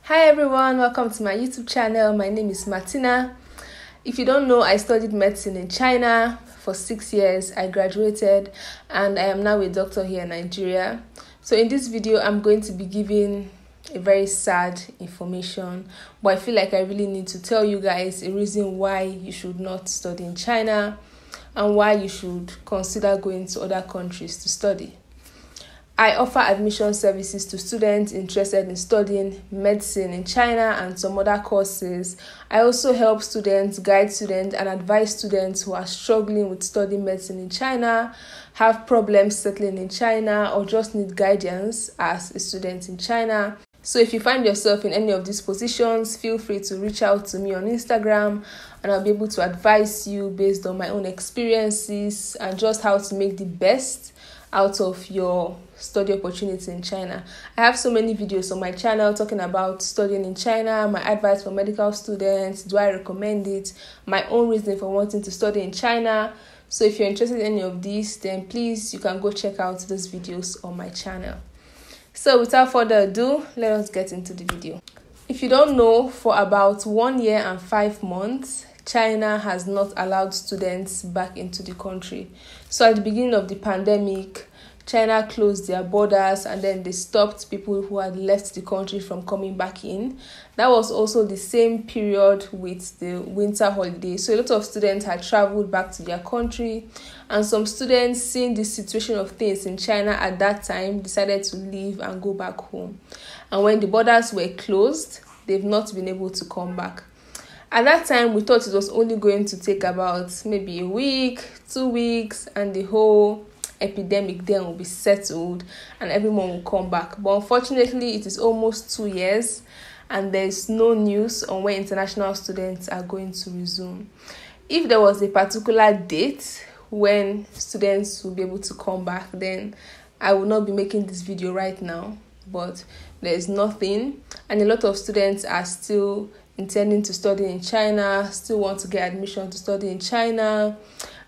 Hi everyone, welcome to my YouTube channel. My name is Martina. If you don't know, I studied medicine in China for 6 years. I graduated and I am now a doctor here in Nigeria. So in this video, I'm going to be giving a very sad information, but I feel like I really need to tell you guys a reason why you should not study in China and why you should consider going to other countries to study. I offer admission services to students interested in studying medicine in China and some other courses. I also help students, guide students, and advise students who are struggling with studying medicine in China, have problems settling in China, or just need guidance as a student in China. So if you find yourself in any of these positions, feel free to reach out to me on Instagram and I'll be able to advise you based on my own experiences and just how to make the best out of your study opportunity in China. I have so many videos on my channel talking about studying in China, my advice for medical students, do I recommend it, my own reason for wanting to study in China. So if you're interested in any of these, then please, you can go check out those videos on my channel. So without further ado, let us get into the video. If you don't know, for about 1 year and 5 months, China has not allowed students back into the country. So at the beginning of the pandemic, China closed their borders and then they stopped people who had left the country from coming back in. That was also the same period with the winter holiday. So a lot of students had traveled back to their country, and some students, seeing the situation of things in China at that time, decided to leave and go back home. And when the borders were closed, they've not been able to come back. At that time, we thought it was only going to take about maybe a week, 2 weeks, and the whole epidemic then will be settled and everyone will come back. But unfortunately, it is almost 2 years and there's no news on when international students are going to resume. If there was a particular date when students will be able to come back, then I will not be making this video right now. But there is nothing, and a lot of students are still intending to study in China, still want to get admission to study in China.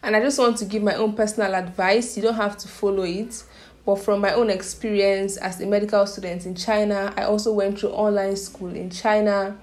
And I just want to give my own personal advice. You don't have to follow it, but from my own experience as a medical student in China, I also went through online school in China.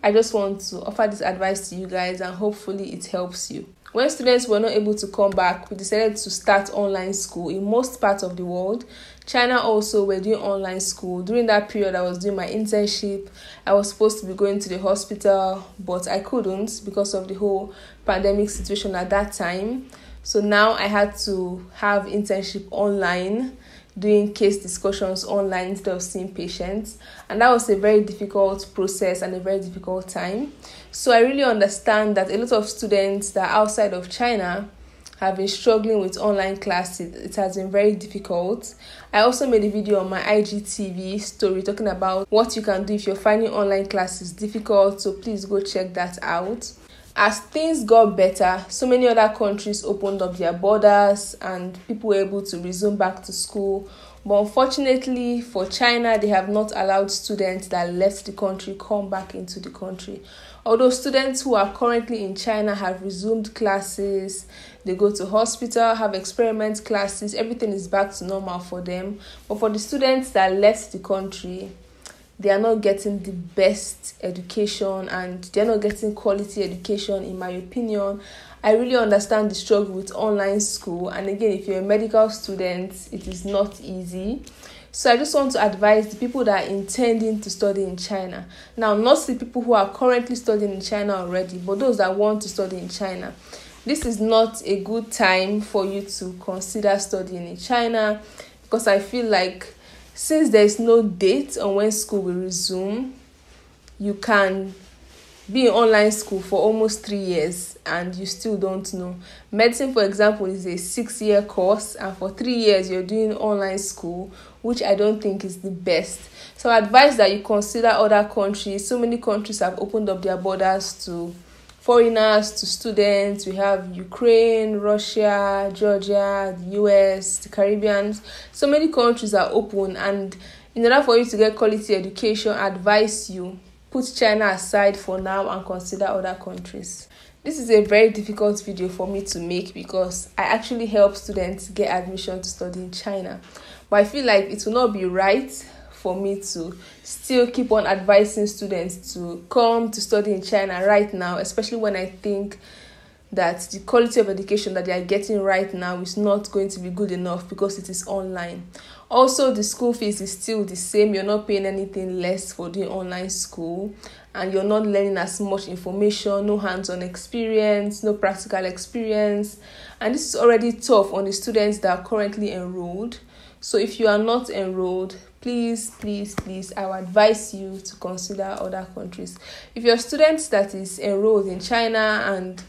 I just want to offer this advice to you guys and hopefully it helps you. When students were not able to come back, we decided to start online school in most parts of the world. China also were doing online school. During that period, I was doing my internship. I was supposed to be going to the hospital, but I couldn't because of the whole pandemic situation at that time. So now I had to have internship online, doing case discussions online instead of seeing patients. And that was a very difficult process and a very difficult time. So I really understand that a lot of students that are outside of China have been struggling with online classes. It has been very difficult. I also made a video on my IGTV story talking about what you can do if you're finding online classes difficult. So please go check that out. As things got better, so many other countries opened up their borders and people were able to resume back to school. But unfortunately for China, they have not allowed students that left the country come back into the country. Although students who are currently in China have resumed classes, they go to hospital, have experiment classes, everything is back to normal for them. But for the students that left the country, they are not getting the best education and they're not getting quality education, in my opinion. I really understand the struggle with online school. And again, if you're a medical student, it is not easy. So I just want to advise the people that are intending to study in China. Now, not the people who are currently studying in China already, but those that want to study in China. This is not a good time for you to consider studying in China because I feel like since there is no date on when school will resume, you can be in online school for almost 3 years and you still don't know. Medicine, for example, is a 6-year course, and for 3 years you're doing online school, which I don't think is the best. So I advise that you consider other countries. So many countries have opened up their borders to foreigners, to students. We have Ukraine, Russia, Georgia, the US, the Caribbean. So many countries are open, and in order for you to get quality education, I advise you put China aside for now and consider other countries. This is a very difficult video for me to make because I actually help students get admission to study in China. But I feel like it will not be right for me to still keep on advising students to come to study in China right now, especially when I think that the quality of education that they are getting right now is not going to be good enough because it is online. Also, the school fees is still the same. You're not paying anything less for doing online school, and you're not learning as much information, no hands-on experience, no practical experience. And this is already tough on the students that are currently enrolled. So if you are not enrolled, please, I would advise you to consider other countries. If you're a student that is enrolled in China and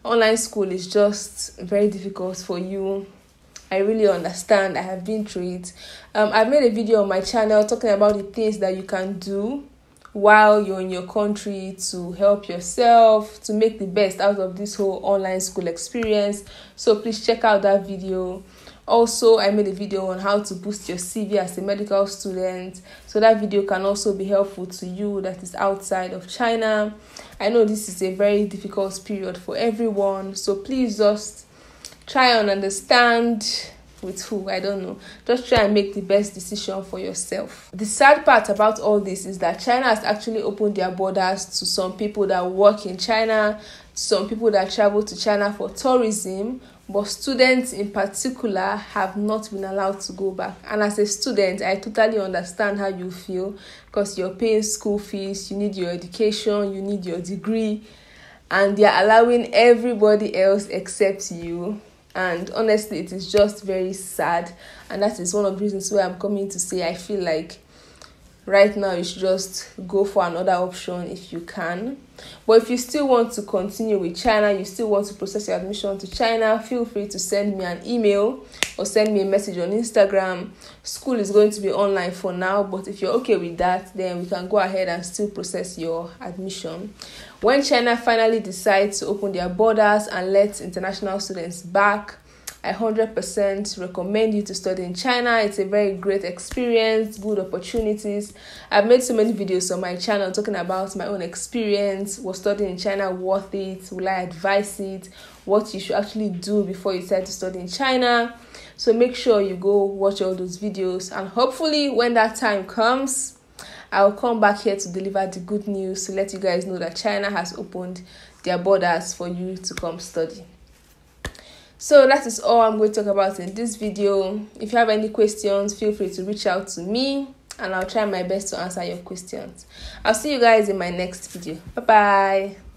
online school is just very difficult for you, I really understand. I have been through it. I've made a video on my channel talking about the things that you can do while you're in your country to help yourself, to make the best out of this whole online school experience. So please check out that video. Also, I made a video on how to boost your CV as a medical student. So that video can also be helpful to you that is outside of China. I know this is a very difficult period for everyone. So please just try and understand with who, I don't know. Just try and make the best decision for yourself. The sad part about all this is that China has actually opened their borders to some people that work in China, some people that travel to China for tourism, but students in particular have not been allowed to go back. And as a student, I totally understand how you feel because you're paying school fees, you need your education, you need your degree, and they're allowing everybody else except you. And honestly, it is just very sad, and that is one of the reasons why I'm coming to say I feel like right now you should just go for another option if you can. But if you still want to continue with China, you still want to process your admission to China, feel free to send me an email or send me a message on Instagram. School is going to be online for now, but if you're okay with that, then we can go ahead and still process your admission. When China finally decides to open their borders and let international students back, I 100% recommend you to study in China. It's a very great experience, good opportunities. I've made so many videos on my channel talking about my own experience. Was studying in China worth it? Will I advise it? What you should actually do before you decide to study in China. So make sure you go watch all those videos, and hopefully when that time comes, I'll come back here to deliver the good news to let you guys know that China has opened their borders for you to come study. So that is all I'm going to talk about in this video. If you have any questions, feel free to reach out to me and I'll try my best to answer your questions. I'll see you guys in my next video. Bye bye.